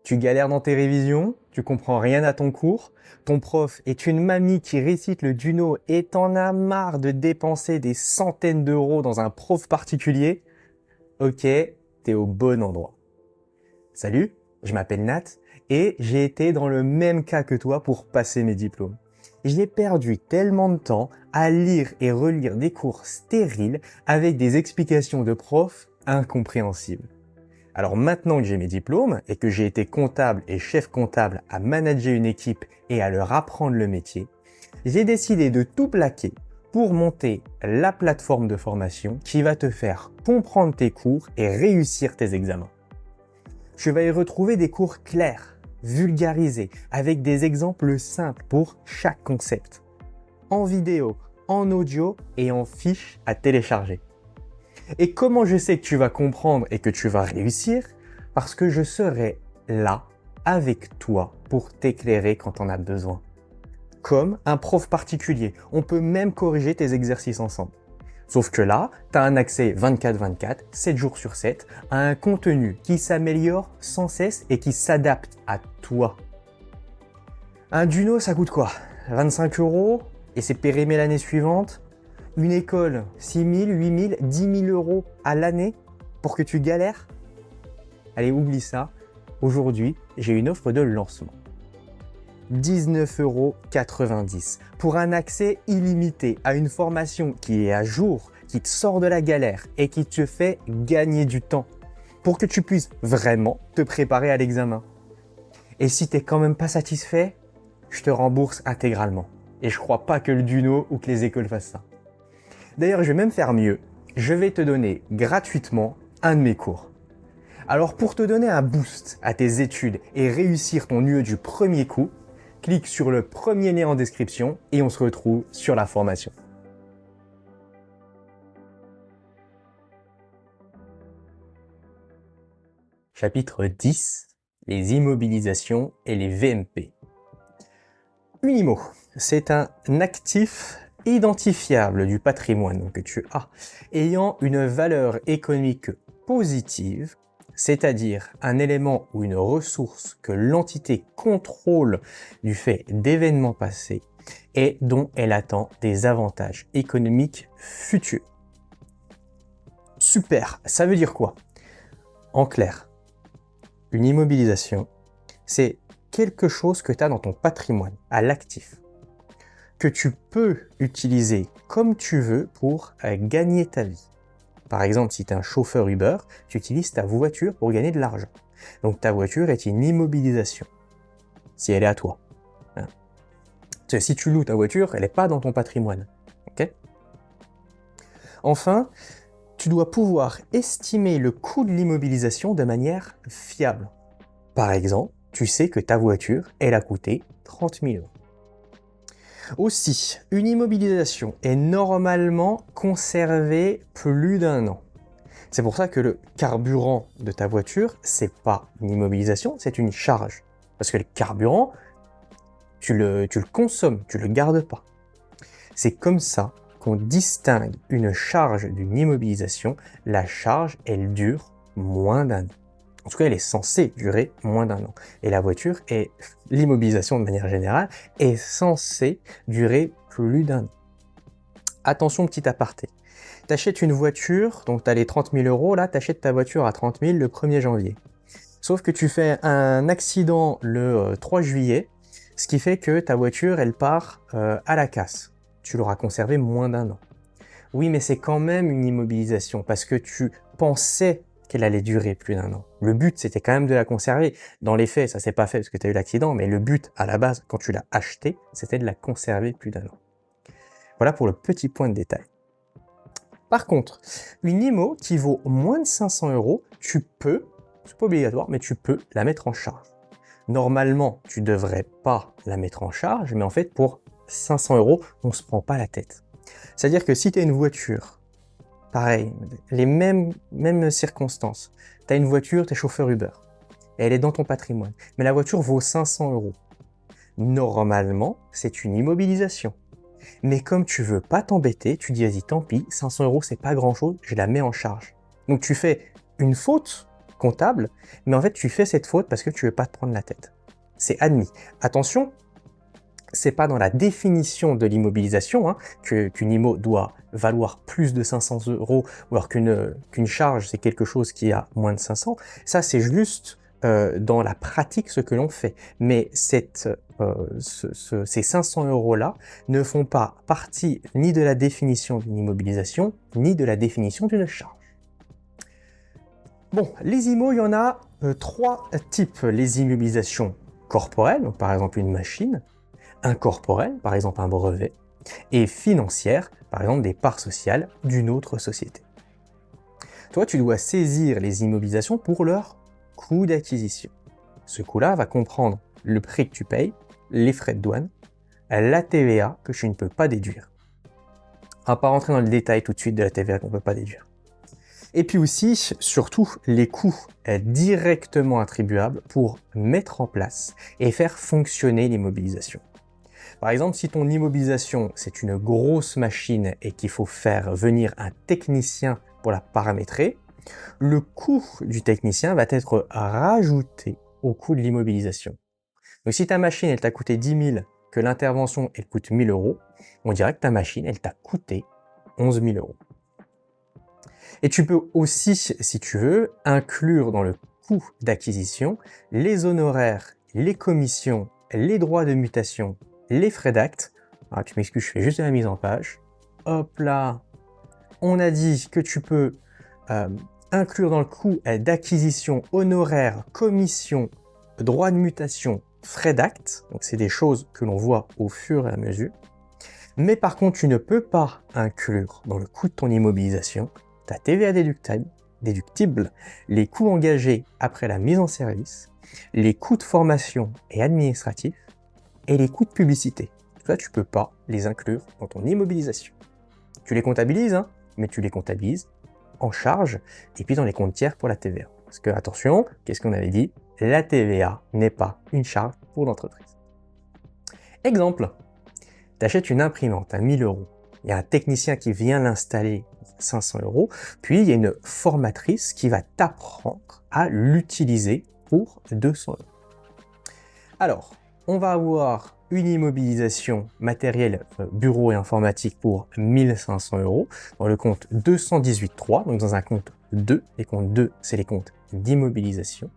Tu galères dans tes révisions, tu comprends rien à ton cours, ton prof est une mamie qui récite le Duno et t'en as marre de dépenser des centaines d'euros dans un prof particulier. Ok, t'es au bon endroit. Salut, je m'appelle Nat et j'ai été dans le même cas que toi pour passer mes diplômes. J'ai perdu tellement de temps à lire et relire des cours stériles avec des explications de profs incompréhensibles. Alors maintenant que j'ai mes diplômes et que j'ai été comptable et chef comptable à manager une équipe et à leur apprendre le métier, j'ai décidé de tout plaquer pour monter la plateforme de formation qui va te faire comprendre tes cours et réussir tes examens. Tu vas y retrouver des cours clairs, vulgarisés, avec des exemples simples pour chaque concept, en vidéo, en audio et en fiches à télécharger. Et comment je sais que tu vas comprendre et que tu vas réussir? Parce que je serai là, avec toi, pour t'éclairer quand on a besoin. Comme un prof particulier, on peut même corriger tes exercices ensemble. Sauf que là, tu as un accès 24/24, 7 jours sur 7, à un contenu qui s'améliore sans cesse et qui s'adapte à toi. Un Duno, ça coûte quoi? 25 € et c'est périmé l'année suivante? Une école, 6 000, 8 000, 10 000 € à l'année pour que tu galères? Allez, oublie ça. Aujourd'hui, j'ai une offre de lancement. 19,90 € pour un accès illimité à une formation qui est à jour, qui te sort de la galère et qui te fait gagner du temps pour que tu puisses vraiment te préparer à l'examen. Et si tu n'es quand même pas satisfait, je te rembourse intégralement. Et je crois pas que le Duno ou que les écoles fassent ça. D'ailleurs, je vais même faire mieux. Je vais te donner gratuitement un de mes cours. Alors pour te donner un boost à tes études et réussir ton UE du premier coup, clique sur le premier lien en description et on se retrouve sur la formation. Chapitre 10. Les immobilisations et les VMP. Une IMO, c'est un actif identifiable du patrimoine que tu as, ayant une valeur économique positive, c'est-à-dire un élément ou une ressource que l'entité contrôle du fait d'événements passés et dont elle attend des avantages économiques futurs. Super, ça veut dire quoi? En clair, une immobilisation, c'est quelque chose que tu as dans ton patrimoine, à l'actif, que tu peux utiliser comme tu veux pour gagner ta vie. Par exemple, si tu es un chauffeur Uber, tu utilises ta voiture pour gagner de l'argent. Donc ta voiture est une immobilisation, si elle est à toi. Hein. Si tu loues ta voiture, elle n'est pas dans ton patrimoine. Okay? Enfin, tu dois pouvoir estimer le coût de l'immobilisation de manière fiable. Par exemple, tu sais que ta voiture, elle a coûté 30 000 €. Aussi, une immobilisation est normalement conservée plus d'1 an. C'est pour ça que le carburant de ta voiture, c'est pas une immobilisation, c'est une charge. Parce que le carburant, tu le consommes, tu le gardes pas. C'est comme ça qu'on distingue une charge d'une immobilisation. La charge, elle dure moins d'1 an. En tout cas, elle est censée durer moins d'1 an. Et la voiture, et l'immobilisation de manière générale, est censée durer plus d'1 an. Attention, petit aparté. Tu achètes une voiture, donc tu as les 30 000 €, là, tu achètes ta voiture à 30 000 le 1er janvier. Sauf que tu fais un accident le 3 juillet, ce qui fait que ta voiture, elle part à la casse. Tu l'auras conservée moins d'1 an. Oui, mais c'est quand même une immobilisation, parce que tu pensais qu'elle allait durer plus d'1 an. Le but, c'était quand même de la conserver. Dans les faits, ça s'est pas fait parce que tu as eu l'accident, mais le but, à la base, quand tu l'as acheté, c'était de la conserver plus d'1 an. Voilà pour le petit point de détail. Par contre, une IMO qui vaut moins de 500 €, tu peux, c'est pas obligatoire, mais tu peux la mettre en charge. Normalement, tu devrais pas la mettre en charge, mais en fait, pour 500 €, on se prend pas la tête. C'est-à-dire que si tu as une voiture, pareil, les mêmes circonstances. Tu as une voiture, tu es chauffeur Uber. Et elle est dans ton patrimoine. Mais la voiture vaut 500 €. Normalement, c'est une immobilisation. Mais comme tu veux pas t'embêter, tu dis vas-y, tant pis, 500 €, c'est pas grand-chose, je la mets en charge. Donc tu fais une faute, comptable, mais en fait tu fais cette faute parce que tu veux pas te prendre la tête. C'est admis. Attention, c'est pas dans la définition de l'immobilisation qu'une IMO doit valoir plus de 500 € ou alors qu'une charge c'est quelque chose qui a moins de 500. Ça c'est juste dans la pratique ce que l'on fait. Mais ces 500 € là ne font pas partie ni de la définition d'une immobilisation ni de la définition d'une charge. Bon, les IMO, il y en a trois types. Les immobilisations corporelles, donc par exemple une machine, incorporelle, par exemple un brevet, et financière, par exemple des parts sociales d'une autre société. Toi, tu dois saisir les immobilisations pour leur coût d'acquisition. Ce coût-là va comprendre le prix que tu payes, les frais de douane, la TVA que tu ne peux pas déduire. On va pas rentrer dans le détail tout de suite de la TVA qu'on ne peut pas déduire. Et puis aussi, surtout, les coûts directement attribuables pour mettre en place et faire fonctionner l'immobilisation. Par exemple, si ton immobilisation, c'est une grosse machine et qu'il faut faire venir un technicien pour la paramétrer, le coût du technicien va être rajouté au coût de l'immobilisation. Donc si ta machine, elle t'a coûté 10 000, que l'intervention, elle coûte 1 000 €, on dirait que ta machine, elle t'a coûté 11 000 €. Et tu peux aussi, si tu veux, inclure dans le coût d'acquisition les honoraires, les commissions, les droits de mutation, les frais d'acte. Ah, tu m'excuses, je fais juste de la mise en page. Hop là, on a dit que tu peux inclure dans le coût d'acquisition honoraires, commissions, droits de mutation, frais d'acte. Donc c'est des choses que l'on voit au fur et à mesure. Mais par contre, tu ne peux pas inclure dans le coût de ton immobilisation ta TVA déductible, les coûts engagés après la mise en service, les coûts de formation et administratifs, et les coûts de publicité. Ça, tu peux pas les inclure dans ton immobilisation. Tu les comptabilises, mais tu les comptabilises en charge et puis dans les comptes tiers pour la TVA. Parce que, attention, qu'est-ce qu'on avait dit? La TVA n'est pas une charge pour l'entreprise. Exemple, tu achètes une imprimante à 1 000 €. Il y a un technicien qui vient l'installer pour 500 €, puis il y a une formatrice qui va t'apprendre à l'utiliser pour 200 €. Alors, on va avoir une immobilisation matérielle bureau et informatique pour 1 500 € dans le compte 218.3, donc dans un compte 2. Les comptes 2, c'est les comptes d'immobilisation.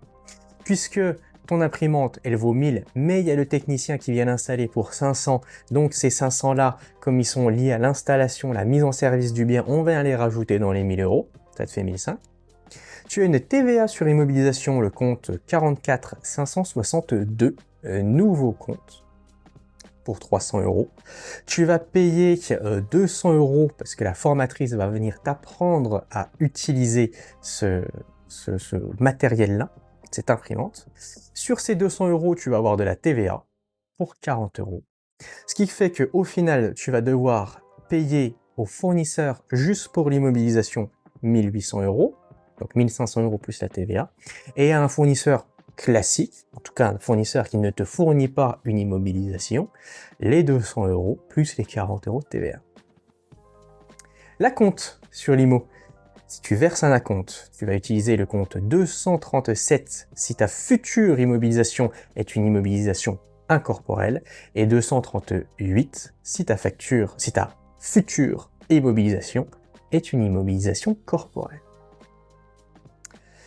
Puisque ton imprimante, elle vaut 1000, mais il y a le technicien qui vient l'installer pour 500, donc ces 500-là, comme ils sont liés à l'installation, la mise en service du bien, on va les rajouter dans les 1000 €, ça te fait 1500. Tu as une TVA sur immobilisation, le compte 44 562, nouveau compte, pour 300 €. Tu vas payer 200 € parce que la formatrice va venir t'apprendre à utiliser ce matériel-là, cette imprimante. Sur ces 200 €, tu vas avoir de la TVA pour 40 €. Ce qui fait qu'au final, tu vas devoir payer au fournisseur juste pour l'immobilisation 1 800 €, donc 1 500 € plus la TVA, et à un fournisseur classique, en tout cas un fournisseur qui ne te fournit pas une immobilisation, les 200 € plus les 40 € de TVA. L'acompte sur l'IMO. Si tu verses un acompte, tu vas utiliser le compte 237 si ta future immobilisation est une immobilisation incorporelle et 238 si ta future immobilisation est une immobilisation corporelle.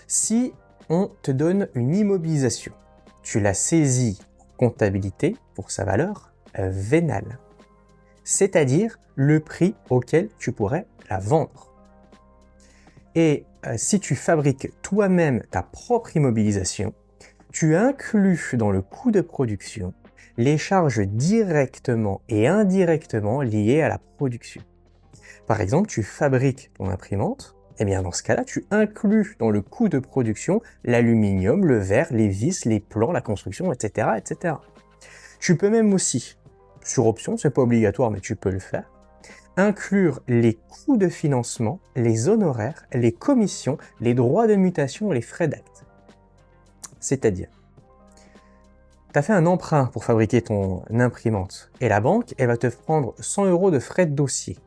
Si on te donne une immobilisation, tu la saisis en comptabilité pour sa valeur vénale, c'est-à-dire le prix auquel tu pourrais la vendre. Et si tu fabriques toi-même ta propre immobilisation, tu inclus dans le coût de production les charges directement et indirectement liées à la production. Par exemple, tu fabriques ton imprimante, et bien dans ce cas-là, tu inclus dans le coût de production l'aluminium, le verre, les vis, les plans, la construction, etc., etc. Tu peux même aussi, sur option, c'est pas obligatoire, mais tu peux le faire, inclure les coûts de financement, les honoraires, les commissions, les droits de mutation et les frais d'acte. C'est-à-dire, tu as fait un emprunt pour fabriquer ton imprimante et la banque, elle va te prendre 100 € de frais de dossier.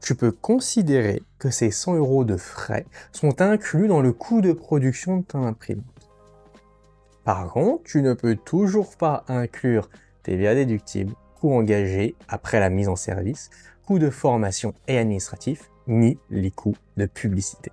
tu peux considérer que ces 100 € de frais sont inclus dans le coût de production de ton imprimante. Par contre, tu ne peux toujours pas inclure TVA déductible, coûts engagés après la mise en service, coûts de formation et administratifs, ni les coûts de publicité.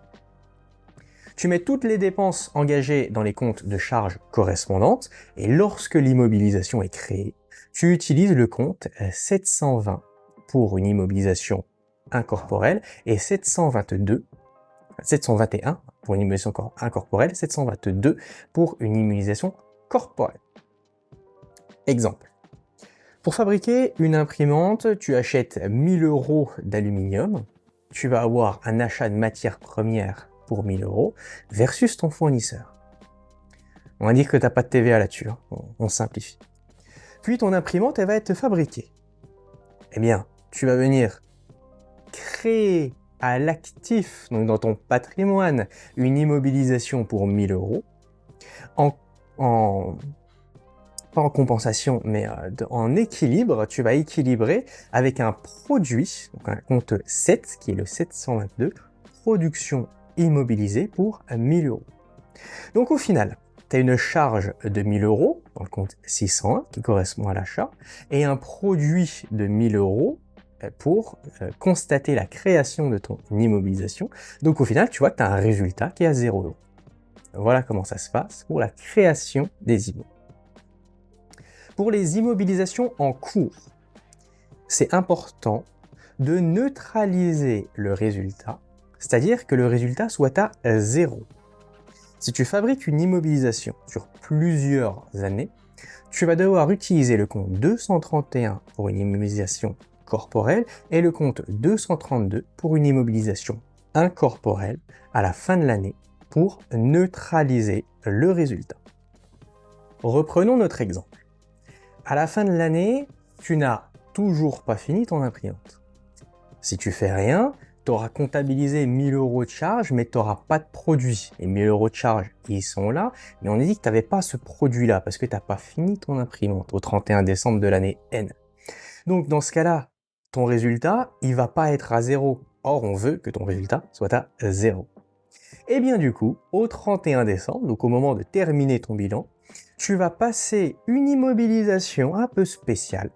Tu mets toutes les dépenses engagées dans les comptes de charges correspondantes et lorsque l'immobilisation est créée, tu utilises le compte 720 pour une immobilisation incorporelle et 721 pour une immobilisation incorporelle, 722 pour une immobilisation corporelle. Exemple. Pour fabriquer une imprimante, tu achètes 1000 € d'aluminium, tu vas avoir un achat de matières premières pour 1000 € versus ton fournisseur. On va dire que tu n'as pas de TVA là-dessus, hein. On simplifie. Puis ton imprimante, elle va être fabriquée. Eh bien, tu vas venir créer à l'actif, donc dans ton patrimoine, une immobilisation pour 1000 € pas en compensation, mais en équilibre, tu vas équilibrer avec un produit, donc un compte 7, qui est le 722, production immobilisée pour 1000 €. Donc au final, tu as une charge de 1000 € dans le compte 601 qui correspond à l'achat et un produit de 1000 € pour constater la création de ton immobilisation. Donc au final, tu vois que tu as un résultat qui est à 0 €. Voilà comment ça se passe pour la création des immos. Pour les immobilisations en cours, c'est important de neutraliser le résultat, c'est-à-dire que le résultat soit à 0. Si tu fabriques une immobilisation sur plusieurs années, tu vas devoir utiliser le compte 231 pour une immobilisation corporelle et le compte 232 pour une immobilisation incorporelle à la fin de l'année pour neutraliser le résultat. Reprenons notre exemple. À la fin de l'année, tu n'as toujours pas fini ton imprimante. Si tu fais rien, tu auras comptabilisé 1000 € de charge, mais tu n'auras pas de produit. Les 1000 € de charge, ils sont là, mais on a dit que tu n'avais pas ce produit-là parce que tu n'as pas fini ton imprimante au 31 décembre de l'année N. Donc dans ce cas-là, ton résultat, il ne va pas être à 0. Or, on veut que ton résultat soit à 0. Et bien du coup, au 31 décembre, donc au moment de terminer ton bilan, tu vas passer une immobilisation un peu spéciale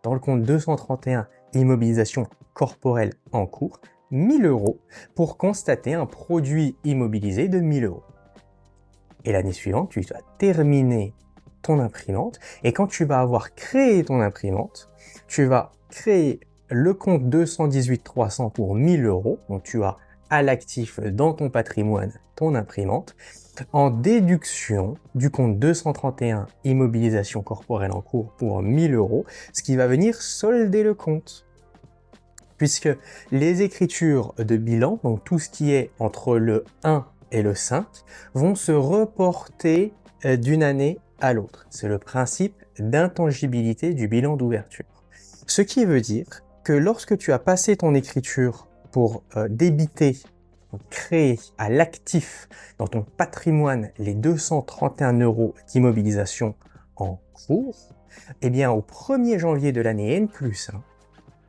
dans le compte 231, immobilisation corporelle en cours, 1000 € pour constater un produit immobilisé de 1000 €. Et l'année suivante, tu vas terminer ton imprimante et quand tu vas avoir créé ton imprimante, tu vas créer le compte 218 300 pour 1000 €, donc tu as à l'actif dans ton patrimoine ton imprimante, en déduction du compte 231 immobilisation corporelle en cours pour 1000 €, ce qui va venir solder le compte. Puisque les écritures de bilan, donc tout ce qui est entre le 1 et le 5, vont se reporter d'une année à l'autre. C'est le principe d'intangibilité du bilan d'ouverture. Ce qui veut dire que lorsque tu as passé ton écriture pour débiter, créer à l'actif dans ton patrimoine les 231 € d'immobilisation en cours, eh bien au 1er janvier de l'année N+1,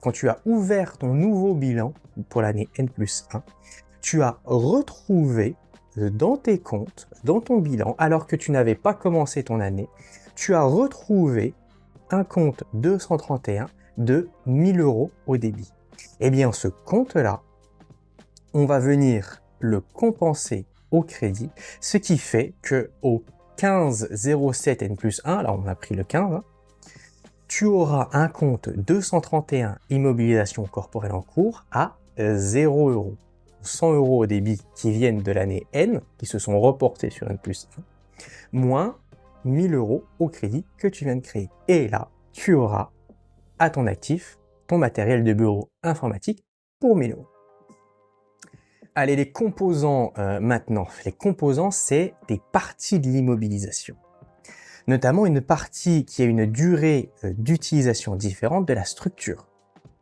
quand tu as ouvert ton nouveau bilan pour l'année N+1, tu as retrouvé dans tes comptes, dans ton bilan, alors que tu n'avais pas commencé ton année, tu as retrouvé un compte 231 de 1000 € au débit. Eh bien ce compte-là, on va venir le compenser au crédit, ce qui fait que au 15/07 N+1, là on a pris le 15, hein, tu auras un compte 231 immobilisation corporelle en cours à 0 €. 100 € au débit qui viennent de l'année N, qui se sont reportés sur N+1, moins 1000 € au crédit que tu viens de créer. Et là, tu auras à ton actif ton matériel de bureau informatique pour 1000 €. Allez, les composants maintenant. Les composants, c'est des parties de l'immobilisation. Notamment une partie qui a une durée d'utilisation différente de la structure.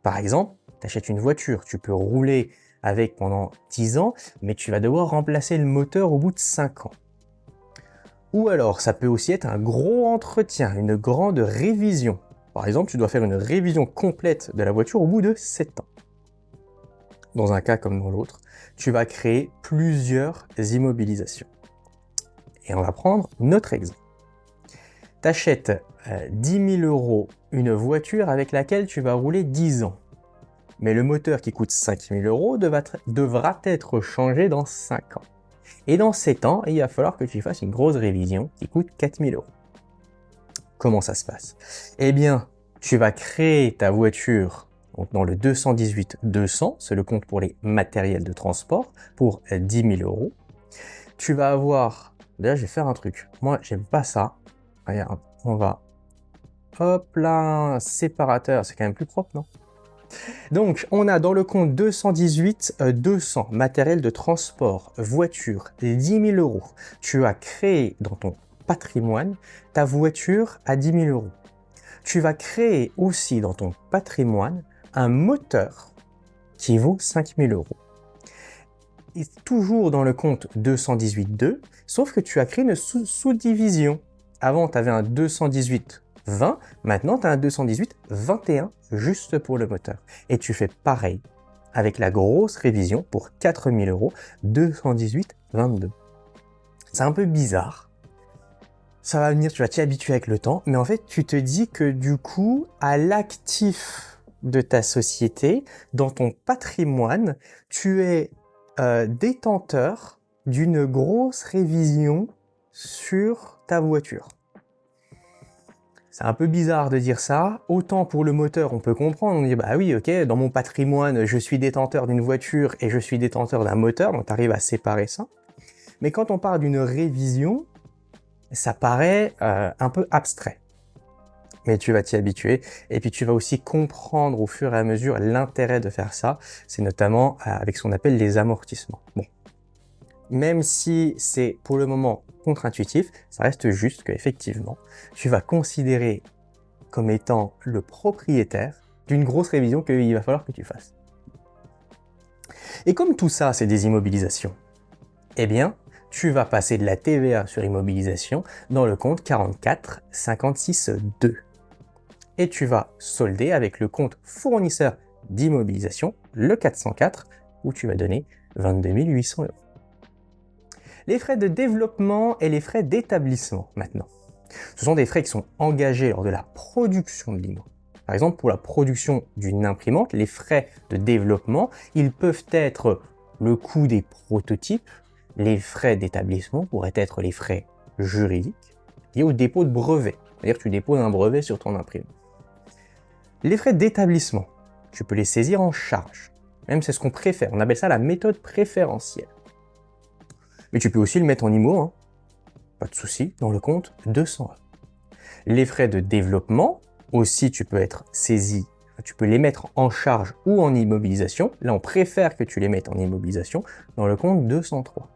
Par exemple, tu achètes une voiture, tu peux rouler avec pendant 10 ans, mais tu vas devoir remplacer le moteur au bout de 5 ans. Ou alors, ça peut aussi être un gros entretien, une grande révision. Par exemple, tu dois faire une révision complète de la voiture au bout de 7 ans. dans un cas comme dans l'autre, tu vas créer plusieurs immobilisations. Et on va prendre notre exemple. Tu achètes 10 000 € une voiture avec laquelle tu vas rouler 10 ans. Mais le moteur qui coûte 5 000 € devra être changé dans 5 ans. Et dans 7 ans, il va falloir que tu fasses une grosse révision qui coûte 4 000 €. Comment ça se passe? Eh bien, tu vas créer ta voiture donc dans le 218-200, c'est le compte pour les matériels de transport, pour 10 000 €. Tu vas avoir... Déjà, je vais faire un truc. Moi, j'aime pas ça. Regarde, on va... Hop là, séparateur, c'est quand même plus propre, non? Donc, on a dans le compte 218-200, matériel de transport, voiture, 10 000 €. Tu as créé dans ton patrimoine ta voiture à 10 000 €. Tu vas créer aussi dans ton patrimoine un moteur qui vaut 5 000 €. Et toujours dans le compte 218-2, sauf que tu as créé une sous-division. Avant, tu avais un 218-20, maintenant tu as un 218-21 juste pour le moteur. Et tu fais pareil avec la grosse révision pour 4 000 €, 218-22. C'est un peu bizarre. Ça va venir, tu vas t'y habituer avec le temps, mais en fait, tu te dis que du coup, à l'actif de ta société, dans ton patrimoine, tu es détenteur d'une grosse révision sur ta voiture. C'est un peu bizarre de dire ça. Autant pour le moteur, on peut comprendre. On dit, bah oui, ok, dans mon patrimoine, je suis détenteur d'une voiture et je suis détenteur d'un moteur, donc tu arrives à séparer ça. Mais quand on parle d'une révision, ça paraît un peu abstrait. Mais tu vas t'y habituer et puis tu vas aussi comprendre au fur et à mesure l'intérêt de faire ça. C'est notamment avec ce qu'on appelle les amortissements. Bon. Même si c'est pour le moment contre-intuitif, ça reste juste qu'effectivement, tu vas considérer comme étant le propriétaire d'une grosse révision qu'il va falloir que tu fasses. Et comme tout ça, c'est des immobilisations, eh bien, tu vas passer de la TVA sur immobilisation dans le compte 44-56-2. Et tu vas solder avec le compte fournisseur d'immobilisation, le 404, où tu vas donner 22 800 €. Les frais de développement et les frais d'établissement, maintenant. Ce sont des frais qui sont engagés lors de la production de l'IMO. Par exemple, pour la production d'une imprimante, les frais de développement, ils peuvent être le coût des prototypes. Les frais d'établissement pourraient être les frais juridiques liés au dépôt de brevet. C'est-à-dire que tu déposes un brevet sur ton imprimante. Les frais d'établissement, tu peux les saisir en charge. Même c'est ce qu'on préfère. On appelle ça la méthode préférentielle. Mais tu peux aussi le mettre en IMO, hein. Pas de souci, dans le compte 200 €. Les frais de développement, aussi tu peux être saisi, tu peux les mettre en charge ou en immobilisation. Là, on préfère que tu les mettes en immobilisation dans le compte 203.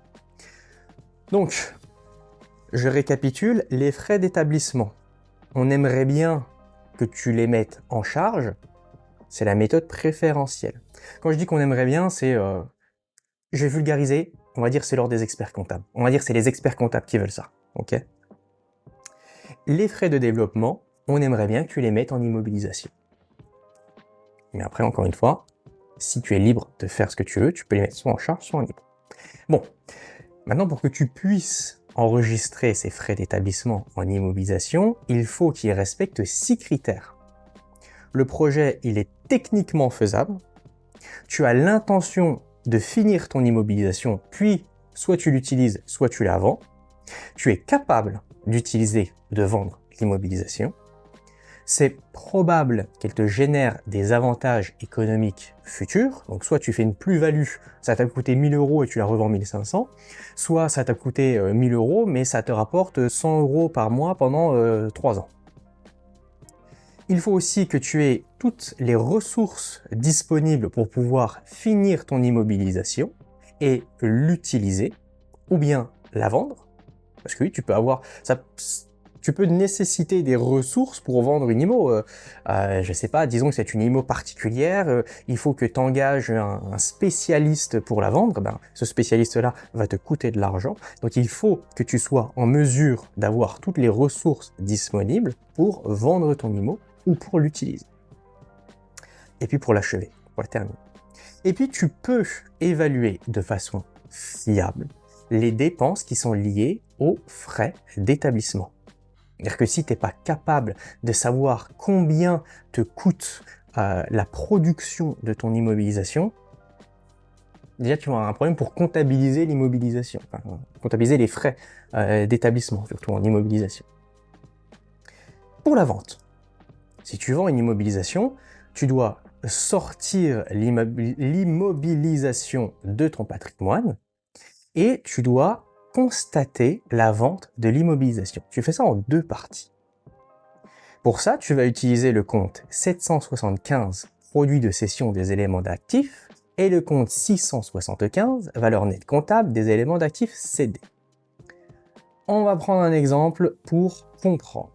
Donc, je récapitule, les frais d'établissement. On aimerait bien que tu les mettes en charge, c'est la méthode préférentielle. Quand je dis qu'on aimerait bien, c'est, je vais vulgariser, on va dire c'est l'ordre des experts comptables. On va dire c'est les experts comptables qui veulent ça, ok? Les frais de développement, on aimerait bien que tu les mettes en immobilisation. Mais après, encore une fois, si tu es libre de faire ce que tu veux, tu peux les mettre soit en charge, soit en libre. Bon, maintenant pour que tu puisses enregistrer ces frais d'établissement en immobilisation, il faut qu'ils respectent 6 critères. Le projet, il est techniquement faisable. Tu as l'intention de finir ton immobilisation, puis soit tu l'utilises, soit tu la vends. Tu es capable d'utiliser ou de vendre l'immobilisation. C'est probable qu'elle te génère des avantages économiques futurs. Donc soit tu fais une plus-value, ça t'a coûté 1 000 € et tu la revends 1 500, soit ça t'a coûté 1 000 € mais ça te rapporte 100 € par mois pendant 3 ans. Il faut aussi que tu aies toutes les ressources disponibles pour pouvoir finir ton immobilisation et l'utiliser, ou bien la vendre. Parce que oui, tu peux avoir... Tu peux nécessiter des ressources pour vendre une IMO. Je sais pas, disons que c'est une IMO particulière, il faut que tu engages un spécialiste pour la vendre. Ben, ce spécialiste-là va te coûter de l'argent. Donc il faut que tu sois en mesure d'avoir toutes les ressources disponibles pour vendre ton IMO ou pour l'utiliser. Et puis pour l'achever, pour la terminer. Et puis tu peux évaluer de façon fiable les dépenses qui sont liées aux frais d'établissement. C'est-à-dire que si tu n'es pas capable de savoir combien te coûte la production de ton immobilisation, déjà tu vas avoir un problème pour comptabiliser l'immobilisation, enfin, comptabiliser les frais d'établissement, surtout en immobilisation. Pour la vente, si tu vends une immobilisation, tu dois sortir l'immobilisation de ton patrimoine et tu dois constater la vente de l'immobilisation. Tu fais ça en 2 parties. Pour ça, tu vas utiliser le compte 775 produit de cession des éléments d'actifs et le compte 675 valeur nette comptable des éléments d'actifs cédés. On va prendre un exemple pour comprendre.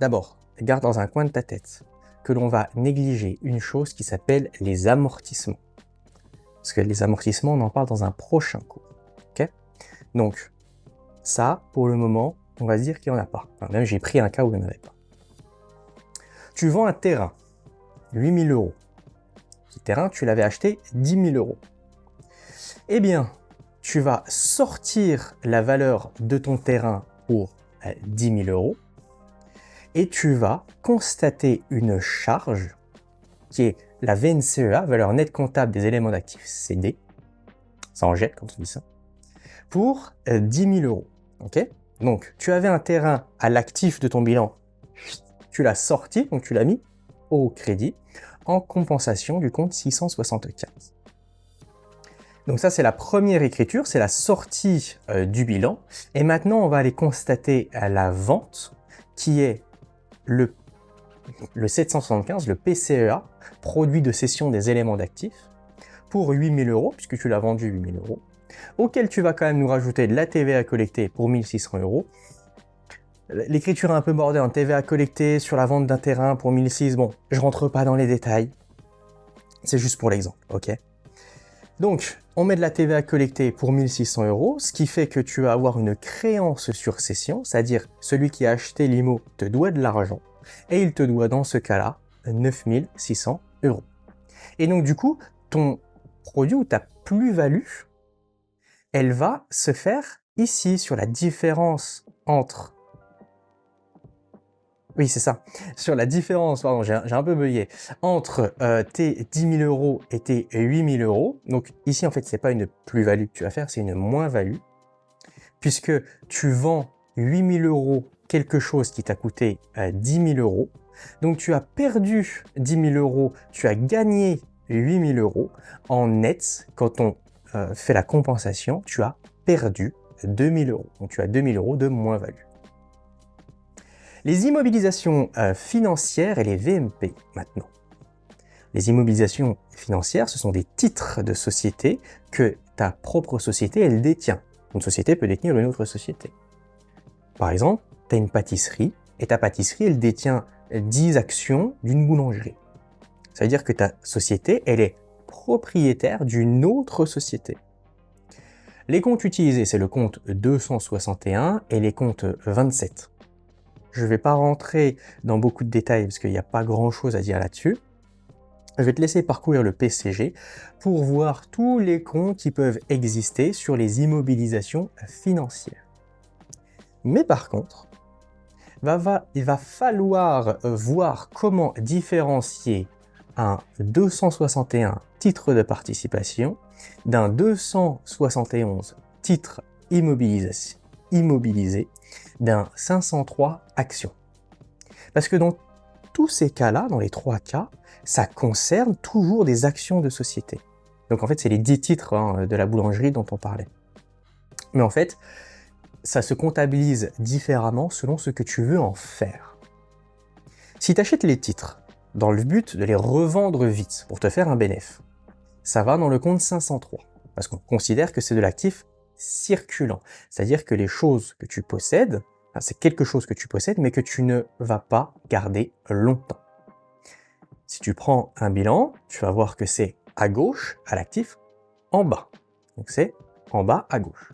D'abord, garde dans un coin de ta tête que l'on va négliger une chose qui s'appelle les amortissements. Parce que les amortissements, on en parle dans un prochain cours. Okay? Donc, ça, pour le moment, on va se dire qu'il n'y en a pas. Enfin, même j'ai pris un cas où il n'y en avait pas. Tu vends un terrain, 8 000 euros. Ce terrain, tu l'avais acheté 10 000 euros. Eh bien, tu vas sortir la valeur de ton terrain pour 10 000 euros et tu vas constater une charge qui est la VNCEA, valeur nette comptable des éléments d'actifs cédés, ça en jette quand on dit ça, pour 10 000 euros. Okay, donc, tu avais un terrain à l'actif de ton bilan, tu l'as sorti, donc tu l'as mis au crédit en compensation du compte 675. Donc ça, c'est la première écriture, c'est la sortie du bilan. Et maintenant, on va aller constater la vente qui est le 775, le PCEA, produit de cession des éléments d'actifs, pour 8 000 euros, puisque tu l'as vendu 8 000 euros, auquel tu vas quand même nous rajouter de la TVA collectée pour 1 600 euros. L'écriture est un peu bordée en TVA collectée sur la vente d'un terrain pour 1 600. Bon, je rentre pas dans les détails. C'est juste pour l'exemple, ok? Donc, on met de la TVA collectée pour 1 600 euros, ce qui fait que tu vas avoir une créance sur cession, c'est-à-dire celui qui a acheté l'IMO te doit de l'argent, et il te doit dans ce cas-là 9 600 euros. Et donc du coup, ton produit ou ta plus-value, elle va se faire ici sur la différence entre... Oui, c'est ça. Sur la différence, pardon, j'ai un peu bugué, entre tes 10 000 euros et tes 8 000 euros. Donc ici, en fait, c'est pas une plus-value que tu vas faire, c'est une moins-value. Puisque tu vends 8 000 euros quelque chose qui t'a coûté 10 000 euros. Donc tu as perdu 10 000 euros, tu as gagné 8 000 euros. En net, quand on fait la compensation, tu as perdu 2 000 euros. Donc tu as 2 000 euros de moins-value. Les immobilisations financières et les VMP maintenant. Les immobilisations financières, ce sont des titres de société que ta propre société, elle détient. Une société peut détenir une autre société. Par exemple, tu as une pâtisserie et ta pâtisserie, elle détient 10 actions d'une boulangerie. Ça veut dire que ta société, elle est propriétaire d'une autre société. Les comptes utilisés, c'est le compte 261 et les comptes 27. Je ne vais pas rentrer dans beaucoup de détails parce qu'il n'y a pas grand-chose à dire là-dessus. Je vais te laisser parcourir le PCG pour voir tous les comptes qui peuvent exister sur les immobilisations financières. Mais par contre, il va falloir voir comment différencier un 261 titre de participation d'un 271 titre immobilisé d'un 503 actions. Parce que dans tous ces cas-là, dans les 3 cas, ça concerne toujours des actions de société. Donc en fait, c'est les 10 titres de la boulangerie dont on parlait. Mais en fait, ça se comptabilise différemment selon ce que tu veux en faire. Si tu achètes les titres dans le but de les revendre vite pour te faire un bénéfice, ça va dans le compte 503, parce qu'on considère que c'est de l'actif circulant. C'est-à-dire que les choses que tu possèdes, c'est quelque chose que tu possèdes, mais que tu ne vas pas garder longtemps. Si tu prends un bilan, tu vas voir que c'est à gauche, à l'actif, en bas. Donc c'est en bas à gauche.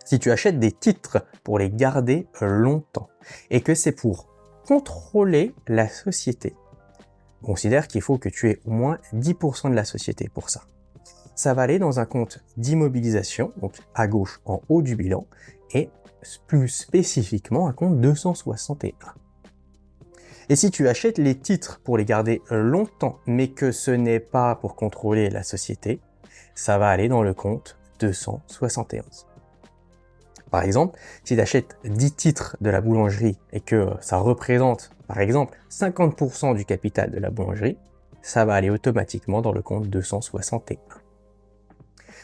Si tu achètes des titres pour les garder longtemps et que c'est pour contrôler la société, considère qu'il faut que tu aies au moins 10% de la société pour ça. Ça va aller dans un compte d'immobilisation, donc à gauche en haut du bilan, et plus spécifiquement un compte 261. Et si tu achètes les titres pour les garder longtemps, mais que ce n'est pas pour contrôler la société, ça va aller dans le compte 271. Par exemple, si tu achètes 10 titres de la boulangerie et que ça représente, par exemple, 50% du capital de la boulangerie, ça va aller automatiquement dans le compte 261.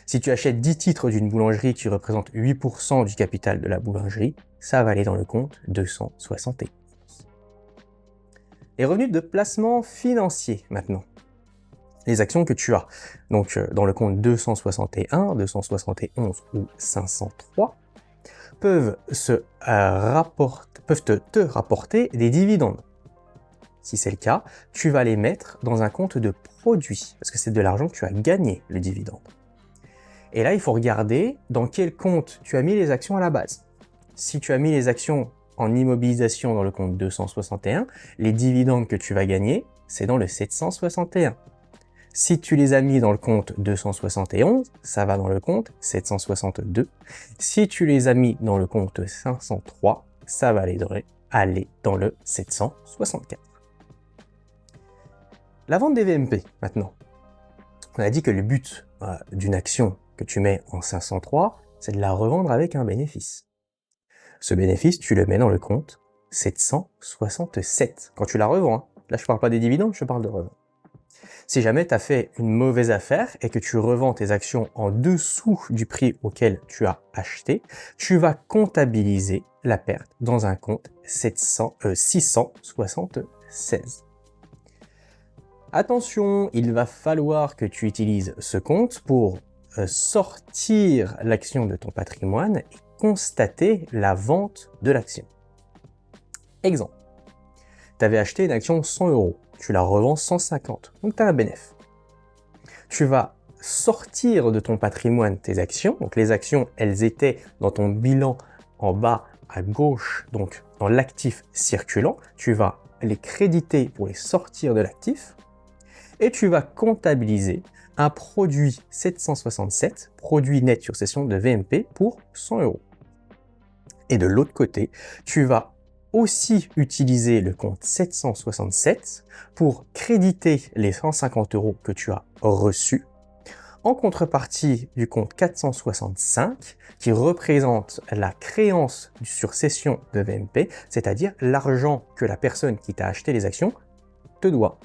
Si tu achètes 10 titres d'une boulangerie qui représente 8% du capital de la boulangerie, ça va aller dans le compte 261. Les revenus de placement financier maintenant. Les actions que tu as. Donc dans le compte 261, 271 ou 503 peuvent te rapporter des dividendes. Si c'est le cas, tu vas les mettre dans un compte de produit parce que c'est de l'argent que tu as gagné, le dividende. Et là, il faut regarder dans quel compte tu as mis les actions à la base. Si tu as mis les actions en immobilisation dans le compte 261, les dividendes que tu vas gagner, c'est dans le 761. Si tu les as mis dans le compte 271, ça va dans le compte 762. Si tu les as mis dans le compte 503, ça va aller dans le 764. La vente des VMP, maintenant. On a dit que le but d'une action que tu mets en 503, c'est de la revendre avec un bénéfice. Ce bénéfice, tu le mets dans le compte 767. Quand tu la revends, hein. Là je parle pas des dividendes, je parle de revente. Si jamais tu as fait une mauvaise affaire et que tu revends tes actions en dessous du prix auquel tu as acheté, tu vas comptabiliser la perte dans un compte 676. Attention, il va falloir que tu utilises ce compte pour sortir l'action de ton patrimoine et constater la vente de l'action. Exemple, tu avais acheté une action 100 €, tu la revends 150, donc tu as un bénéfice. Tu vas sortir de ton patrimoine tes actions, donc les actions, elles étaient dans ton bilan en bas à gauche, donc dans l'actif circulant, tu vas les créditer pour les sortir de l'actif, et tu vas comptabiliser un produit 767, produit net sur cession de VMP pour 100 €. Et de l'autre côté, tu vas aussi utiliser le compte 767 pour créditer les 150 € que tu as reçus en contrepartie du compte 465 qui représente la créance sur cession de VMP, c'est-à-dire l'argent que la personne qui t'a acheté les actions te doit.